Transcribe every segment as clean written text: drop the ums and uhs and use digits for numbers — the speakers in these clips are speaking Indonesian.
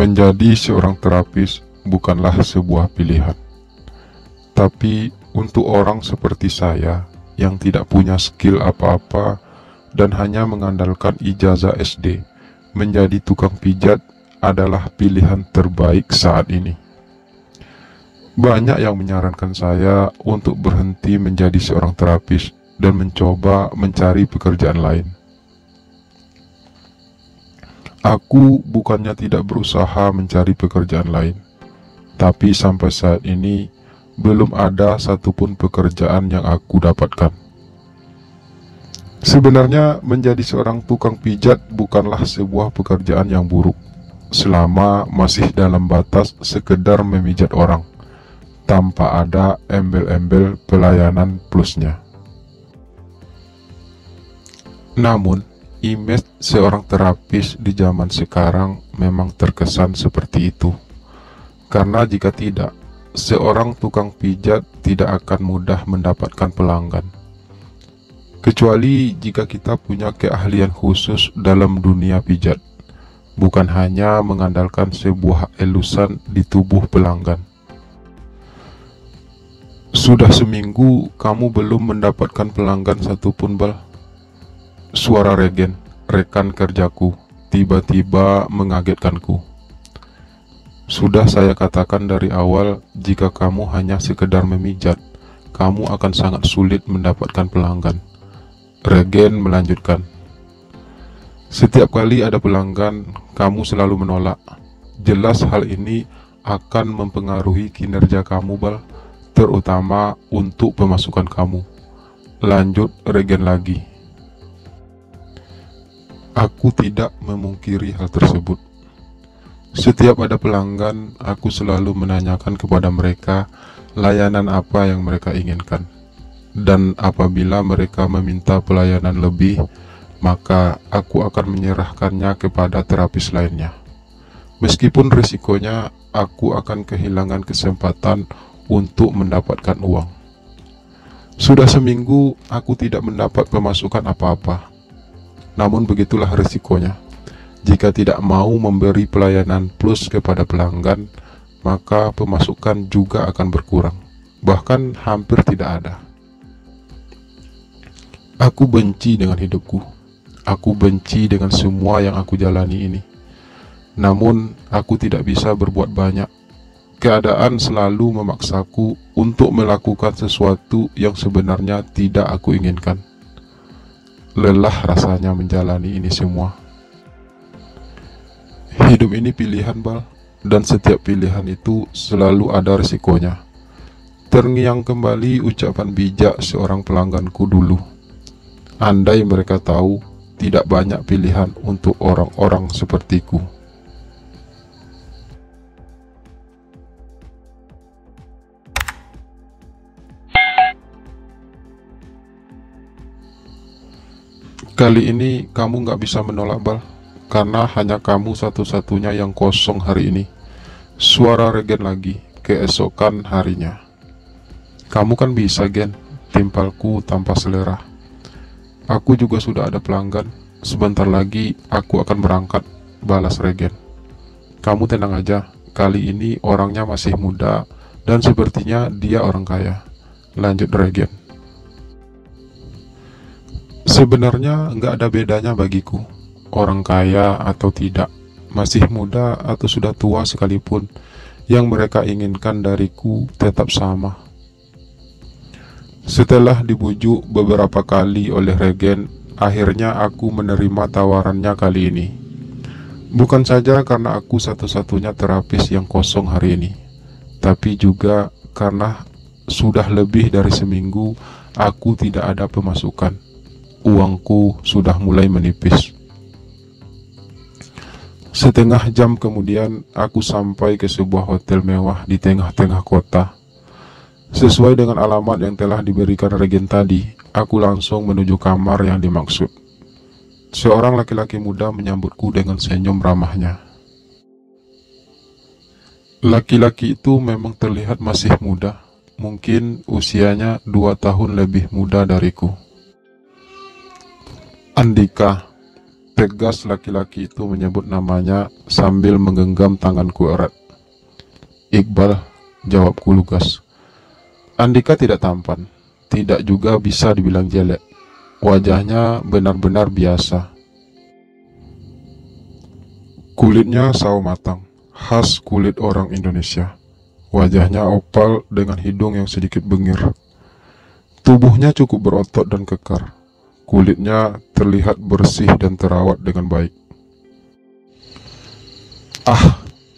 Menjadi seorang terapis bukanlah sebuah pilihan, tapi untuk orang seperti saya yang tidak punya skill apa-apa dan hanya mengandalkan ijazah SD, menjadi tukang pijat adalah pilihan terbaik saat ini. Banyak yang menyarankan saya untuk berhenti menjadi seorang terapis dan mencoba mencari pekerjaan lain. Aku bukannya tidak berusaha mencari pekerjaan lain, tapi sampai saat ini belum ada satupun pekerjaan yang aku dapatkan. Sebenarnya menjadi seorang tukang pijat bukanlah sebuah pekerjaan yang buruk, selama masih dalam batas sekedar memijat orang, tanpa ada embel-embel pelayanan plusnya. Namun, image seorang terapis di zaman sekarang memang terkesan seperti itu. Karena jika tidak, seorang tukang pijat tidak akan mudah mendapatkan pelanggan. Kecuali jika kita punya keahlian khusus dalam dunia pijat, bukan hanya mengandalkan sebuah elusan di tubuh pelanggan. Sudah seminggu kamu belum mendapatkan pelanggan satupun, Bal. Suara Regen, rekan kerjaku, tiba-tiba mengagetkanku. Sudah saya katakan dari awal, jika kamu hanya sekedar memijat, kamu akan sangat sulit mendapatkan pelanggan. Regen melanjutkan. Setiap kali ada pelanggan, kamu selalu menolak. Jelas hal ini akan mempengaruhi kinerja kamu, Bal, terutama untuk pemasukan kamu. Lanjut Regen lagi. Aku tidak memungkiri hal tersebut. Setiap ada pelanggan, aku selalu menanyakan kepada mereka layanan apa yang mereka inginkan. Dan apabila mereka meminta pelayanan lebih, maka aku akan menyerahkannya kepada terapis lainnya. Meskipun risikonya aku akan kehilangan kesempatan untuk mendapatkan uang. Sudah seminggu aku tidak mendapat pemasukan apa-apa. Namun begitulah risikonya. Jika tidak mau memberi pelayanan plus kepada pelanggan, maka pemasukan juga akan berkurang, bahkan hampir tidak ada. Aku benci dengan hidupku. Aku benci dengan semua yang aku jalani ini. Namun, aku tidak bisa berbuat banyak. Keadaan selalu memaksaku untuk melakukan sesuatu yang sebenarnya tidak aku inginkan. Lelah rasanya menjalani ini semua. Hidup ini pilihan, Bal, dan setiap pilihan itu selalu ada risikonya. Terngiang kembali ucapan bijak seorang pelangganku dulu. Andai mereka tahu, tidak banyak pilihan untuk orang-orang sepertiku. Kali ini kamu gak bisa menolak, Bal, karena hanya kamu satu-satunya yang kosong hari ini. Suara Regen lagi, keesokan harinya. Kamu kan bisa, Gen, timpalku tanpa selera. Aku juga sudah ada pelanggan. Sebentar lagi aku akan berangkat, balas Regen. Kamu tenang aja, kali ini orangnya masih muda dan sepertinya dia orang kaya. Lanjut Regen. Sebenarnya nggak ada bedanya bagiku, orang kaya atau tidak, masih muda atau sudah tua sekalipun, yang mereka inginkan dariku tetap sama. Setelah dibujuk beberapa kali oleh Regen, akhirnya aku menerima tawarannya kali ini. Bukan saja karena aku satu-satunya terapis yang kosong hari ini, tapi juga karena sudah lebih dari seminggu aku tidak ada pemasukan. Uangku sudah mulai menipis. Setengah jam kemudian aku sampai ke sebuah hotel mewah di tengah-tengah kota. Sesuai dengan alamat yang telah diberikan Regen tadi, aku langsung menuju kamar yang dimaksud. Seorang laki-laki muda menyambutku dengan senyum ramahnya. Laki-laki itu memang terlihat masih muda, mungkin usianya 2 tahun lebih muda dariku. Andika, Tegas laki-laki itu menyebut namanya sambil menggenggam tanganku erat. "Iqbal," jawabku lugas. Andika tidak tampan, tidak juga bisa dibilang jelek. Wajahnya benar-benar biasa. Kulitnya sawo matang, khas kulit orang Indonesia. Wajahnya opal dengan hidung yang sedikit bengir. Tubuhnya cukup berotot dan kekar. Kulitnya terlihat bersih dan terawat dengan baik.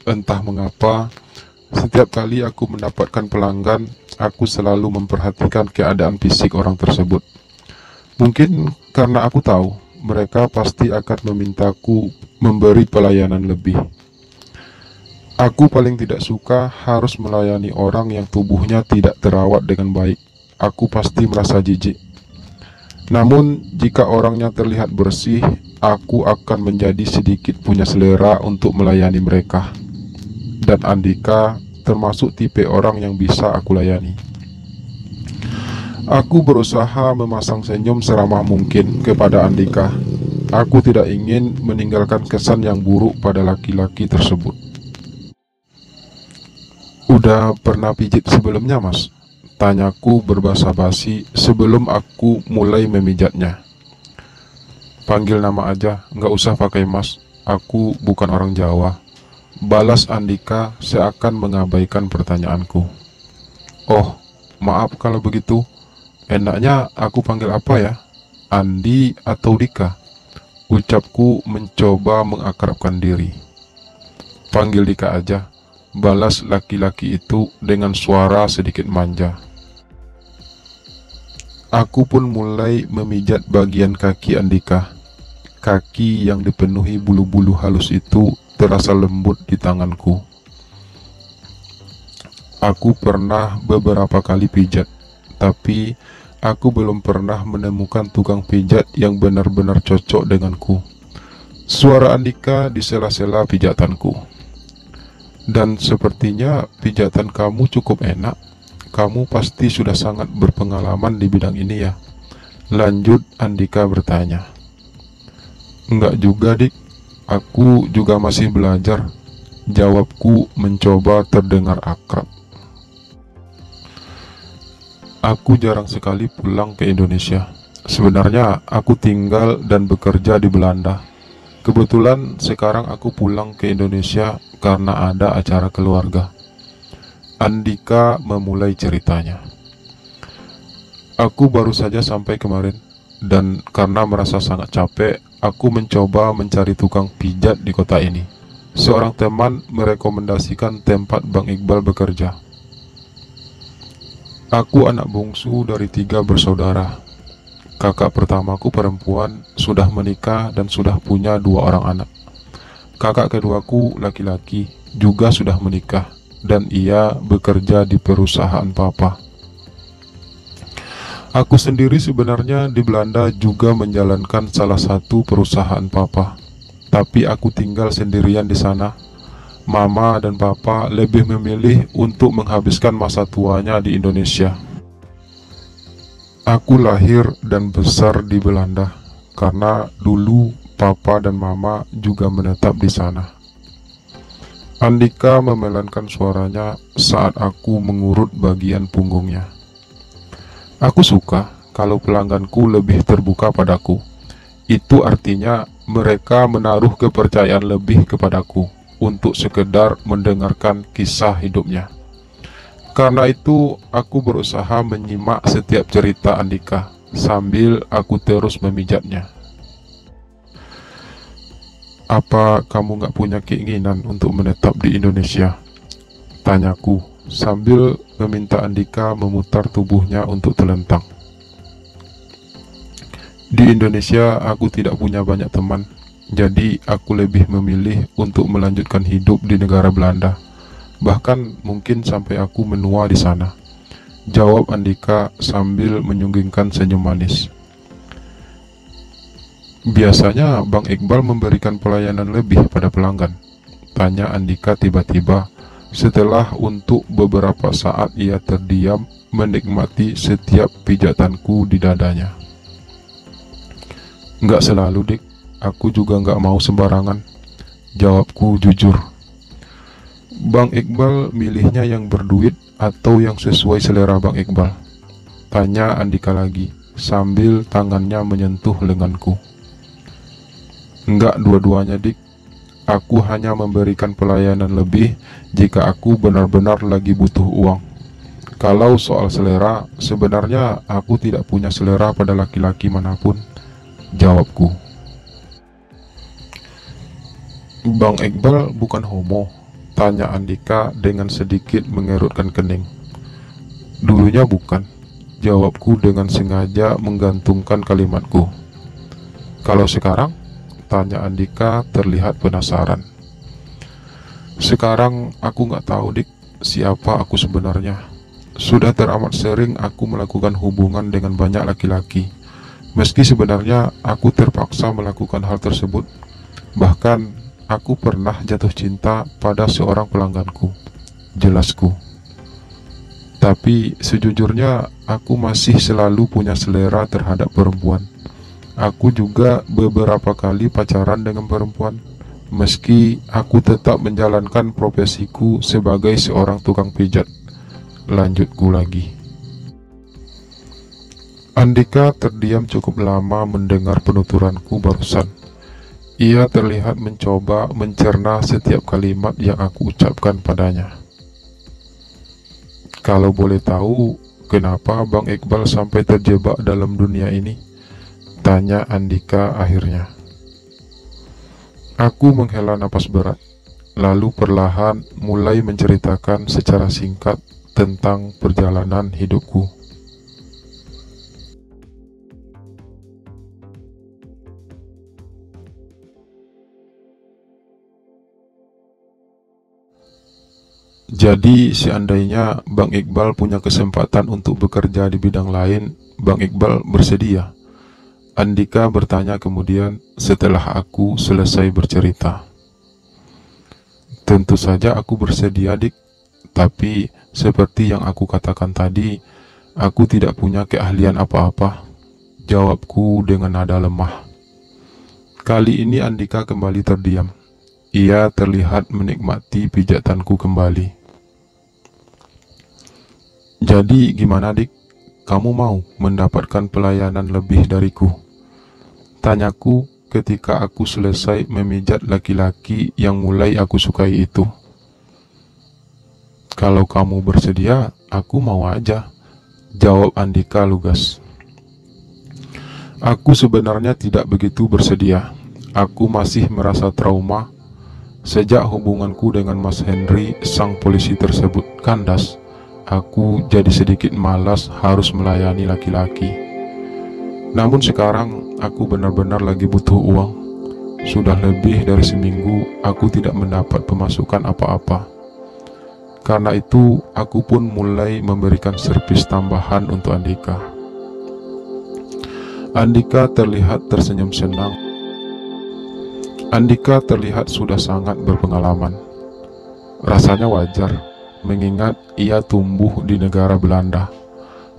Entah mengapa, setiap kali aku mendapatkan pelanggan, aku selalu memperhatikan keadaan fisik orang tersebut. Mungkin karena aku tahu mereka pasti akan memintaku memberi pelayanan lebih. Aku paling tidak suka harus melayani orang yang tubuhnya tidak terawat dengan baik. Aku pasti merasa jijik. Namun, jika orangnya terlihat bersih, aku akan menjadi sedikit punya selera untuk melayani mereka. Dan Andika termasuk tipe orang yang bisa aku layani. Aku berusaha memasang senyum seramah mungkin kepada Andika. Aku tidak ingin meninggalkan kesan yang buruk pada laki-laki tersebut. "Udah pernah pijit sebelumnya, Mas?" tanyaku berbahasa basi sebelum aku mulai memijatnya. "Panggil nama aja, nggak usah pakai Mas. Aku bukan orang Jawa," balas Andika seakan mengabaikan pertanyaanku. "Oh, maaf kalau begitu. Enaknya aku panggil apa ya? Andi atau Dika?" ucapku mencoba mengakrabkan diri. "Panggil Dika aja," balas laki-laki itu dengan suara sedikit manja. Aku pun mulai memijat bagian kaki Andika. Kaki yang dipenuhi bulu-bulu halus itu terasa lembut di tanganku. Aku pernah beberapa kali pijat, tapi aku belum pernah menemukan tukang pijat yang benar-benar cocok denganku. Suara Andika di sela-sela pijatanku. "Dan sepertinya pijatan kamu cukup enak. Kamu pasti sudah sangat berpengalaman di bidang ini ya?" lanjut Andika bertanya. "Enggak juga, Dik. Aku juga masih belajar," jawabku mencoba terdengar akrab. Aku jarang sekali pulang ke Indonesia. Sebenarnya aku tinggal dan bekerja di Belanda. Kebetulan sekarang aku pulang ke Indonesia karena ada acara keluarga. Andika memulai ceritanya. "Aku baru saja sampai kemarin, dan karena merasa sangat capek, aku mencoba mencari tukang pijat di kota ini. Seorang teman merekomendasikan tempat Bang Iqbal bekerja. Aku anak bungsu dari 3 bersaudara. Kakak pertamaku perempuan, sudah menikah dan sudah punya 2 orang anak. Kakak keduaku laki-laki, juga sudah menikah, dan ia bekerja di perusahaan papa. Aku sendiri sebenarnya di Belanda juga menjalankan salah satu perusahaan papa, tapi aku tinggal sendirian di sana. Mama dan papa lebih memilih untuk menghabiskan masa tuanya di Indonesia. Aku lahir dan besar di Belanda karena dulu papa dan mama juga menetap di sana." Andika memelankan suaranya saat aku mengurut bagian punggungnya. "Aku suka kalau pelangganku lebih terbuka padaku. Itu artinya mereka menaruh kepercayaan lebih kepadaku untuk sekedar mendengarkan kisah hidupnya. Karena itu, aku berusaha menyimak setiap cerita Andika sambil aku terus memijatnya." "Apa kamu gak punya keinginan untuk menetap di Indonesia?" tanyaku sambil meminta Andika memutar tubuhnya untuk telentang. "Di Indonesia aku tidak punya banyak teman. Jadi aku lebih memilih untuk melanjutkan hidup di negara Belanda. Bahkan mungkin sampai aku menua di sana," jawab Andika sambil menyunggingkan senyum manis. "Biasanya Bang Iqbal memberikan pelayanan lebih pada pelanggan?" tanya Andika tiba-tiba setelah untuk beberapa saat ia terdiam menikmati setiap pijatanku di dadanya. "Nggak selalu, Dik. Aku juga nggak mau sembarangan. Jawabku jujur. Bang Iqbal milihnya yang berduit atau yang sesuai selera Bang Iqbal? Tanya Andika lagi, sambil tangannya menyentuh lenganku. Enggak dua-duanya, Dik. Aku hanya memberikan pelayanan lebih jika aku benar-benar lagi butuh uang. Kalau soal selera, sebenarnya aku tidak punya selera pada laki-laki manapun. Jawabku. Bang Iqbal bukan homo? Tanya Andika dengan sedikit mengerutkan kening. Dulunya bukan. Jawabku dengan sengaja menggantungkan kalimatku. Kalau sekarang? Tanya Andika terlihat penasaran. Sekarang aku nggak tahu, Dik, siapa aku sebenarnya. Sudah teramat sering aku melakukan hubungan dengan banyak laki-laki. Meski sebenarnya aku terpaksa melakukan hal tersebut. Bahkan aku pernah jatuh cinta pada seorang pelangganku. Jelasku. Tapi sejujurnya aku masih selalu punya selera terhadap perempuan. Aku juga beberapa kali pacaran dengan perempuan, meski aku tetap menjalankan profesiku sebagai seorang tukang pijat. Lanjutku lagi. Andika terdiam cukup lama mendengar penuturanku barusan. Ia terlihat mencoba mencerna setiap kalimat yang aku ucapkan padanya. Kalau boleh tahu, kenapa Bang Iqbal sampai terjebak dalam dunia ini? Tanya Andika akhirnya. Aku menghela napas berat, lalu perlahan mulai menceritakan secara singkat tentang perjalanan hidupku. Jadi seandainya Bang Iqbal punya kesempatan untuk bekerja di bidang lain, Bang Iqbal bersedia? Andika bertanya kemudian setelah aku selesai bercerita. Tentu saja aku bersedia, Dik. Tapi seperti yang aku katakan tadi, aku tidak punya keahlian apa-apa. Jawabku dengan nada lemah. Kali ini Andika kembali terdiam. Ia terlihat menikmati pijatanku kembali. Jadi gimana, Dik? Kamu mau mendapatkan pelayanan lebih dariku? Tanyaku ketika aku selesai memijat laki-laki yang mulai aku sukai itu. Kalau kamu bersedia, aku mau aja, jawab Andika lugas. Aku sebenarnya tidak begitu bersedia. Aku masih merasa trauma. Sejak hubunganku dengan Mas Henry, sang polisi tersebut, kandas, aku jadi sedikit malas harus melayani laki-laki. Namun sekarang aku benar-benar lagi butuh uang. Sudah lebih dari seminggu aku tidak mendapat pemasukan apa-apa. Karena itu aku pun mulai memberikan servis tambahan untuk Andika. Andika terlihat tersenyum senang. Andika terlihat sudah sangat berpengalaman. Rasanya wajar, mengingat ia tumbuh di negara Belanda.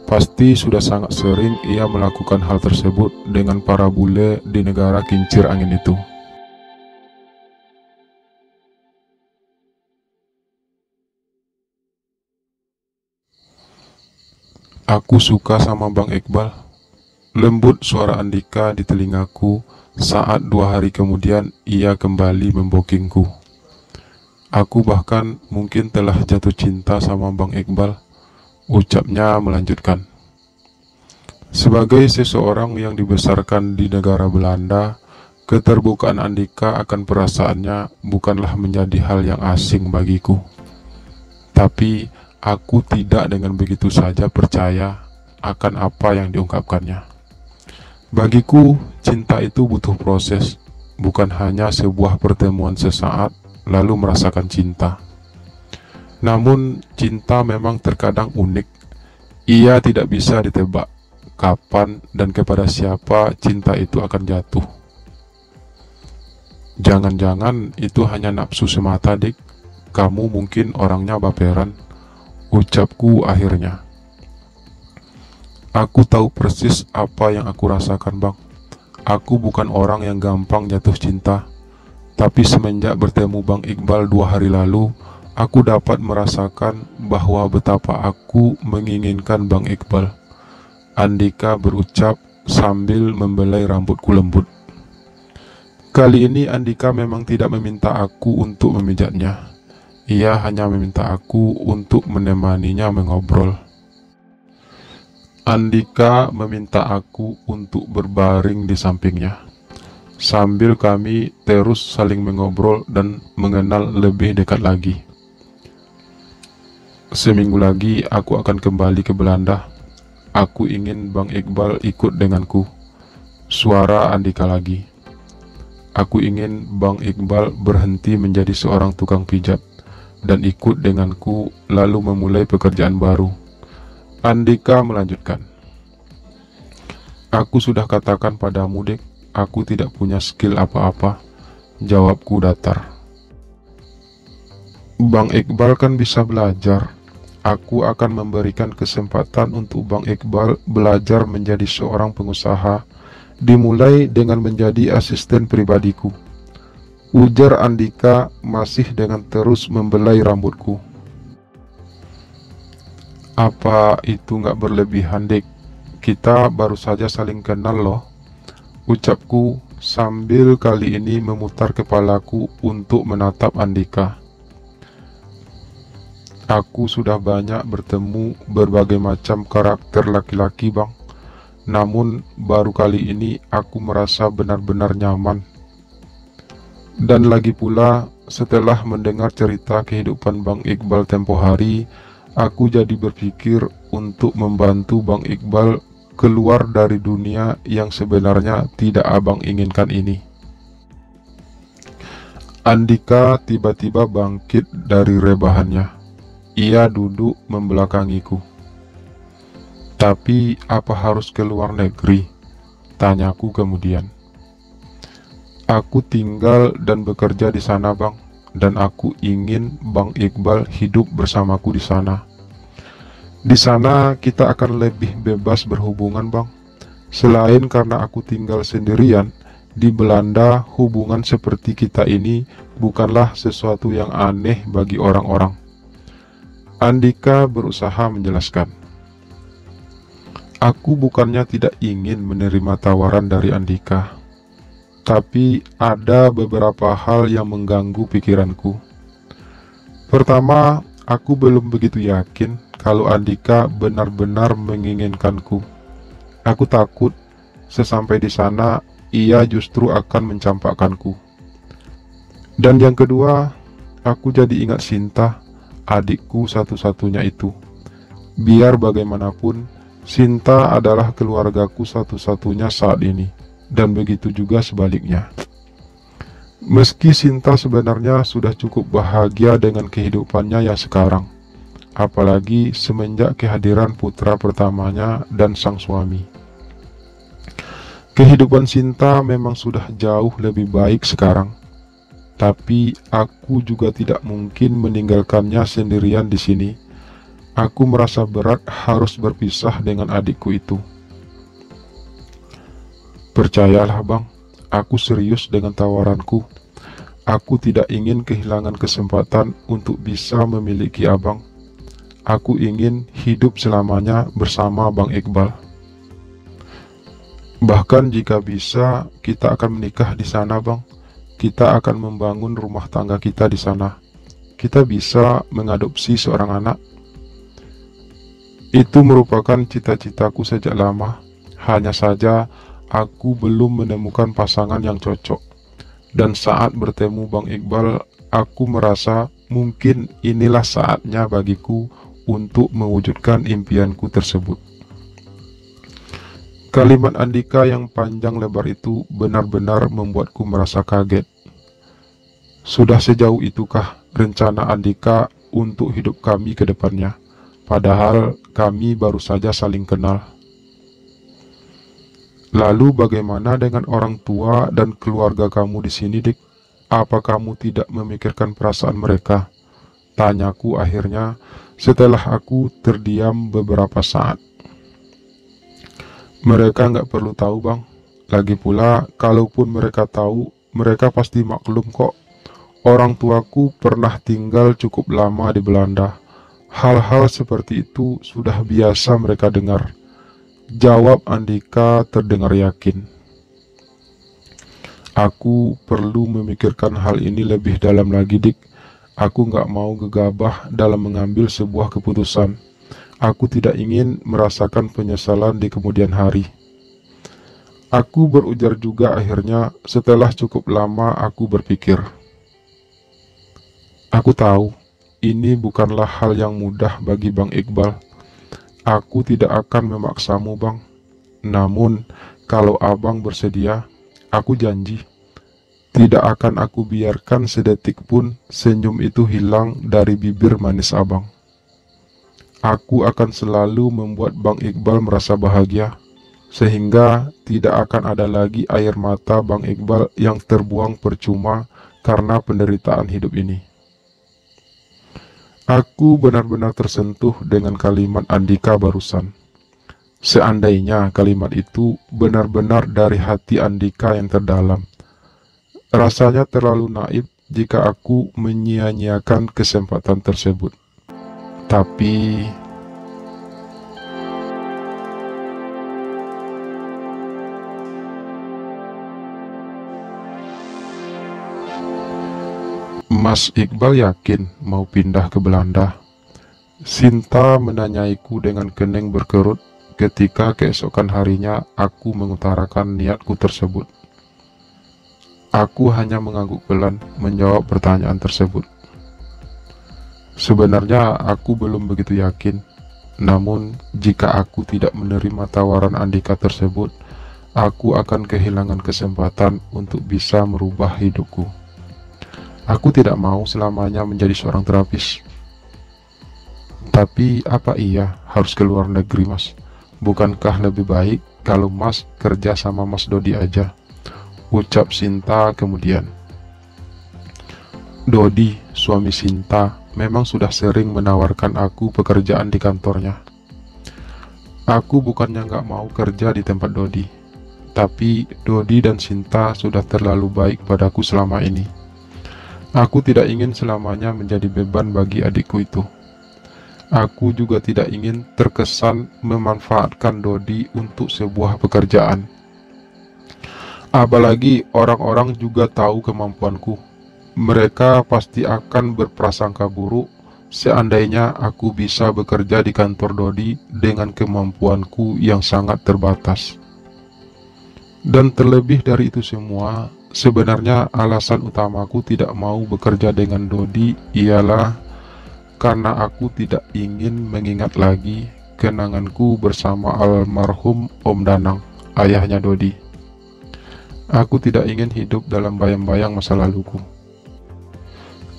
Pasti sudah sangat sering ia melakukan hal tersebut dengan para bule di negara kincir angin itu. Aku suka sama Bang Iqbal. Lembut suara Andika di telingaku saat 2 hari kemudian ia kembali membokingku. Aku bahkan mungkin telah jatuh cinta sama Bang Iqbal, ucapnya melanjutkan. Sebagai seseorang yang dibesarkan di negara Belanda, keterbukaan Andika akan perasaannya bukanlah menjadi hal yang asing bagiku. Tapi aku tidak dengan begitu saja percaya akan apa yang diungkapkannya. Bagiku, cinta itu butuh proses, bukan hanya sebuah pertemuan sesaat lalu merasakan cinta. Namun, cinta memang terkadang unik. Ia tidak bisa ditebak kapan dan kepada siapa cinta itu akan jatuh. Jangan-jangan itu hanya nafsu semata, Dik. Kamu mungkin orangnya baperan, ucapku akhirnya. Aku tahu persis apa yang aku rasakan, Bang. Aku bukan orang yang gampang jatuh cinta, tapi semenjak bertemu Bang Iqbal 2 hari lalu, aku dapat merasakan bahwa betapa aku menginginkan Bang Iqbal. Andika berucap sambil membelai rambutku lembut. Kali ini Andika memang tidak meminta aku untuk memijatnya. Ia hanya meminta aku untuk menemaninya mengobrol. Andika meminta aku untuk berbaring di sampingnya, sambil kami terus saling mengobrol dan mengenal lebih dekat lagi. Seminggu lagi aku akan kembali ke Belanda. Aku ingin Bang Iqbal ikut denganku. Suara Andika lagi. Aku ingin Bang Iqbal berhenti menjadi seorang tukang pijat dan ikut denganku lalu memulai pekerjaan baru. Andika melanjutkan. Aku sudah katakan padamu, Dek, aku tidak punya skill apa-apa. Jawabku datar. Bang Iqbal kan bisa belajar. Aku akan memberikan kesempatan untuk Bang Iqbal belajar menjadi seorang pengusaha, dimulai dengan menjadi asisten pribadiku. Ujar Andika masih dengan terus membelai rambutku. Apa itu nggak berlebihan, Dek? Kita baru saja saling kenal loh. Ucapku sambil kali ini memutar kepalaku untuk menatap Andika. Aku sudah banyak bertemu berbagai macam karakter laki-laki, Bang. Namun baru kali ini aku merasa benar-benar nyaman. Dan lagi pula, setelah mendengar cerita kehidupan Bang Iqbal tempo hari, aku jadi berpikir untuk membantu Bang Iqbal keluar dari dunia yang sebenarnya tidak abang inginkan ini. Andika tiba-tiba bangkit dari rebahannya. Ia duduk membelakangiku. Tapi apa harus ke luar negeri? Tanyaku kemudian. Aku tinggal dan bekerja di sana, Bang, dan aku ingin Bang Iqbal hidup bersamaku di sana. Di sana kita akan lebih bebas berhubungan, Bang. Selain karena aku tinggal sendirian, di Belanda hubungan seperti kita ini bukanlah sesuatu yang aneh bagi orang-orang. Andika berusaha menjelaskan. Aku bukannya tidak ingin menerima tawaran dari Andika, tapi ada beberapa hal yang mengganggu pikiranku. Pertama, aku belum begitu yakin kalau Andika benar-benar menginginkanku. Aku takut sesampai di sana ia justru akan mencampakkanku. Dan yang kedua, aku jadi ingat Sinta, adikku satu-satunya itu. Biar bagaimanapun, Sinta adalah keluargaku satu-satunya saat ini, dan begitu juga sebaliknya. Meski Sinta sebenarnya sudah cukup bahagia dengan kehidupannya yang sekarang, apalagi semenjak kehadiran putra pertamanya dan sang suami. Kehidupan Sinta memang sudah jauh lebih baik sekarang, tapi aku juga tidak mungkin meninggalkannya sendirian di sini. Aku merasa berat harus berpisah dengan adikku itu. Percayalah, Bang, aku serius dengan tawaranku. Aku tidak ingin kehilangan kesempatan untuk bisa memiliki abang. Aku ingin hidup selamanya bersama Bang Iqbal. Bahkan jika bisa, kita akan menikah di sana, Bang. Kita akan membangun rumah tangga kita di sana. Kita bisa mengadopsi seorang anak. Itu merupakan cita-citaku sejak lama. Hanya saja aku belum menemukan pasangan yang cocok. Dan saat bertemu Bang Iqbal, aku merasa mungkin inilah saatnya bagiku untuk mewujudkan impianku tersebut. Kalimat Andika yang panjang lebar itu benar-benar membuatku merasa kaget. Sudah sejauh itukah rencana Andika untuk hidup kami ke depannya? Padahal kami baru saja saling kenal. Lalu bagaimana dengan orang tua dan keluarga kamu di sini, Dik? Apa kamu tidak memikirkan perasaan mereka? Tanyaku akhirnya setelah aku terdiam beberapa saat. Mereka nggak perlu tahu, Bang. Lagi pula, kalaupun mereka tahu, mereka pasti maklum kok. Orang tuaku pernah tinggal cukup lama di Belanda. Hal-hal seperti itu sudah biasa mereka dengar. Jawab Andika terdengar yakin. Aku perlu memikirkan hal ini lebih dalam lagi, Dik. Aku nggak mau gegabah dalam mengambil sebuah keputusan. Aku tidak ingin merasakan penyesalan di kemudian hari. Aku berujar juga akhirnya setelah cukup lama aku berpikir. Aku tahu, ini bukanlah hal yang mudah bagi Bang Iqbal. Aku tidak akan memaksamu, Bang. Namun, kalau Abang bersedia, aku janji, tidak akan aku biarkan sedetik pun senyum itu hilang dari bibir manis Abang. Aku akan selalu membuat Bang Iqbal merasa bahagia, sehingga tidak akan ada lagi air mata Bang Iqbal yang terbuang percuma karena penderitaan hidup ini. Aku benar-benar tersentuh dengan kalimat Andika barusan. Seandainya kalimat itu benar-benar dari hati Andika yang terdalam. Rasanya terlalu naif jika aku menyia-nyiakan kesempatan tersebut. Tapi Mas Iqbal yakin mau pindah ke Belanda? Sinta menanyaiku dengan kening berkerut ketika keesokan harinya aku mengutarakan niatku tersebut. Aku hanya mengangguk pelan menjawab pertanyaan tersebut. Sebenarnya aku belum begitu yakin, namun jika aku tidak menerima tawaran Andika tersebut, aku akan kehilangan kesempatan untuk bisa merubah hidupku. Aku tidak mau selamanya menjadi seorang terapis. Tapi apa iya harus ke luar negeri, Mas? Bukankah lebih baik kalau Mas kerja sama Mas Dodi aja? Ucap Sinta kemudian. Dodi, suami Sinta, memang sudah sering menawarkan aku pekerjaan di kantornya. Aku bukannya nggak mau kerja di tempat Dodi, tapi Dodi dan Sinta sudah terlalu baik padaku selama ini. Aku tidak ingin selamanya menjadi beban bagi adikku itu. Aku juga tidak ingin terkesan memanfaatkan Dodi untuk sebuah pekerjaan. Apalagi orang-orang juga tahu kemampuanku. Mereka pasti akan berprasangka buruk seandainya aku bisa bekerja di kantor Dodi dengan kemampuanku yang sangat terbatas. Dan terlebih dari itu semua, sebenarnya alasan utamaku tidak mau bekerja dengan Dodi ialah karena aku tidak ingin mengingat lagi kenanganku bersama almarhum Om Danang, ayahnya Dodi. Aku tidak ingin hidup dalam bayang-bayang masa laluku.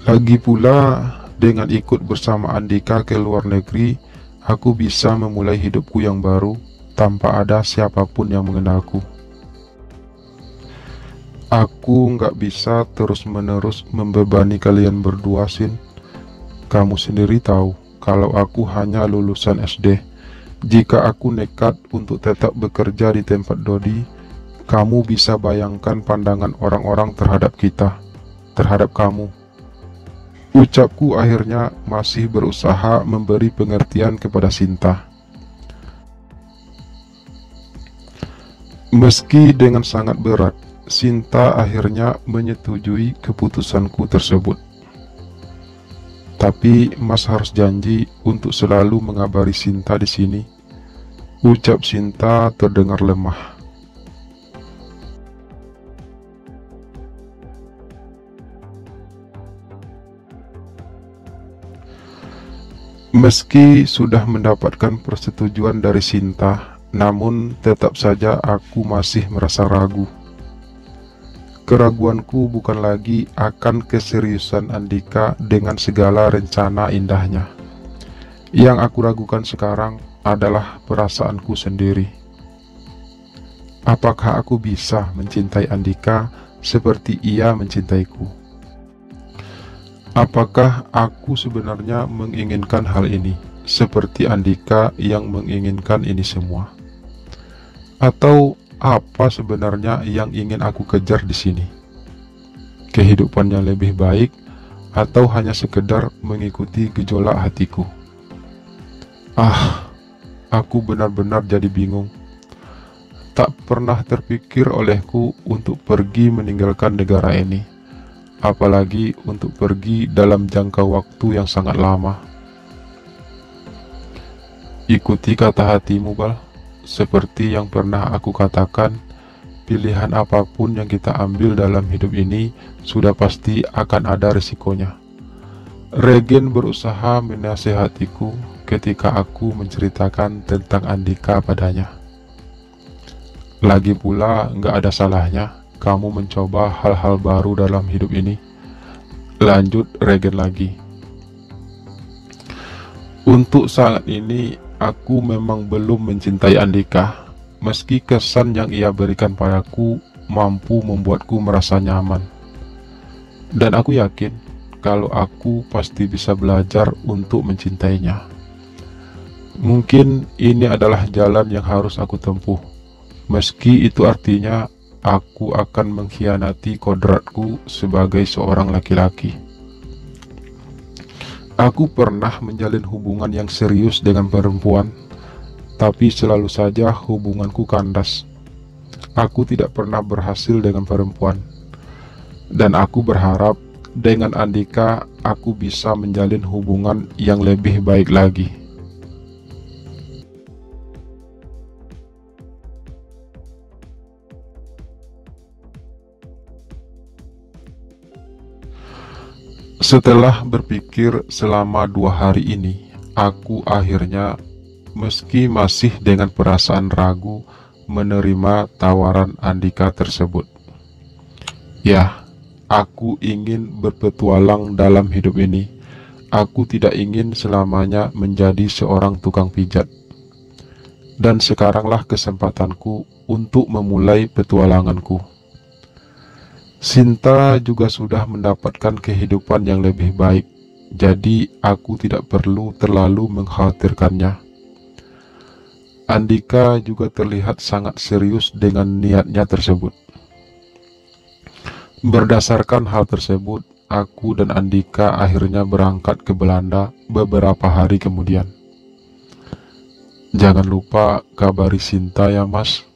Lagi pula, dengan ikut bersama Andika ke luar negeri, aku bisa memulai hidupku yang baru tanpa ada siapapun yang mengenalku. Aku nggak bisa terus-menerus membebani kalian berdua, Sin. Kamu sendiri tahu kalau aku hanya lulusan SD. Jika aku nekat untuk tetap bekerja di tempat Dodi, kamu bisa bayangkan pandangan orang-orang terhadap kita, terhadap kamu. Ucapku akhirnya masih berusaha memberi pengertian kepada Sinta. Meski dengan sangat berat, Sinta akhirnya menyetujui keputusanku tersebut. Tapi Mas harus janji untuk selalu mengabari Sinta di sini. Ucap Sinta terdengar lemah. Meski sudah mendapatkan persetujuan dari Sinta, namun tetap saja aku masih merasa ragu. Keraguanku bukan lagi akan keseriusan Andika dengan segala rencana indahnya. Yang aku ragukan sekarang adalah perasaanku sendiri. Apakah aku bisa mencintai Andika seperti ia mencintaiku? Apakah aku sebenarnya menginginkan hal ini, seperti Andika yang menginginkan ini semua? Atau apa sebenarnya yang ingin aku kejar di sini? Kehidupan yang lebih baik atau hanya sekedar mengikuti gejolak hatiku? Aku benar-benar jadi bingung. Tak pernah terpikir olehku untuk pergi meninggalkan negara ini, apalagi untuk pergi dalam jangka waktu yang sangat lama. Ikuti kata hatimu, Bal. Seperti yang pernah aku katakan, pilihan apapun yang kita ambil dalam hidup ini sudah pasti akan ada risikonya. Regen berusaha menasehatiku ketika aku menceritakan tentang Andika padanya. Lagi pula, nggak ada salahnya kamu mencoba hal-hal baru dalam hidup ini. Lanjut Regen lagi. Untuk saat ini, aku memang belum mencintai Andika, meski kesan yang ia berikan padaku mampu membuatku merasa nyaman. Dan aku yakin kalau aku pasti bisa belajar untuk mencintainya. Mungkin ini adalah jalan yang harus aku tempuh, meski itu artinya aku akan mengkhianati kodratku sebagai seorang laki-laki. Aku pernah menjalin hubungan yang serius dengan perempuan, tapi selalu saja hubunganku kandas. Aku tidak pernah berhasil dengan perempuan, dan aku berharap dengan Andika aku bisa menjalin hubungan yang lebih baik lagi. Setelah berpikir selama 2 hari ini, aku akhirnya, meski masih dengan perasaan ragu, menerima tawaran Andika tersebut. Ya, aku ingin berpetualang dalam hidup ini. Aku tidak ingin selamanya menjadi seorang tukang pijat. Dan sekaranglah kesempatanku untuk memulai petualanganku. Sinta juga sudah mendapatkan kehidupan yang lebih baik, jadi aku tidak perlu terlalu mengkhawatirkannya. Andika juga terlihat sangat serius dengan niatnya tersebut. Berdasarkan hal tersebut, aku dan Andika akhirnya berangkat ke Belanda beberapa hari kemudian. Jangan lupa kabari Sinta ya, Mas.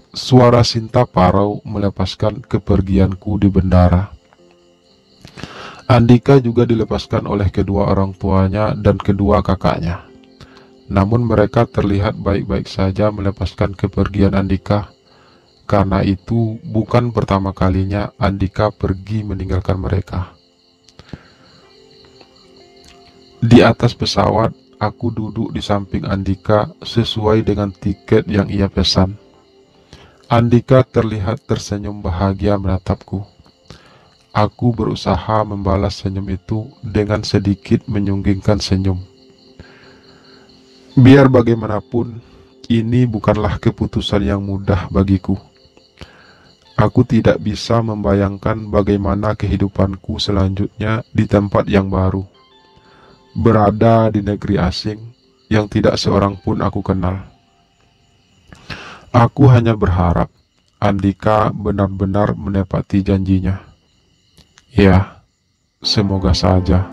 Suara Sinta parau melepaskan kepergianku di bendara. Andika juga dilepaskan oleh kedua orang tuanya dan kedua kakaknya. Namun mereka terlihat baik-baik saja melepaskan kepergian Andika. Karena itu bukan pertama kalinya Andika pergi meninggalkan mereka. Di atas pesawat, aku duduk di samping Andika sesuai dengan tiket yang ia pesan. Andika terlihat tersenyum bahagia menatapku. Aku berusaha membalas senyum itu dengan sedikit menyunggingkan senyum. Biar bagaimanapun, ini bukanlah keputusan yang mudah bagiku. Aku tidak bisa membayangkan bagaimana kehidupanku selanjutnya di tempat yang baru. Berada di negeri asing yang tidak seorang pun aku kenal. Aku hanya berharap Andika benar-benar menepati janjinya. Ya, semoga saja.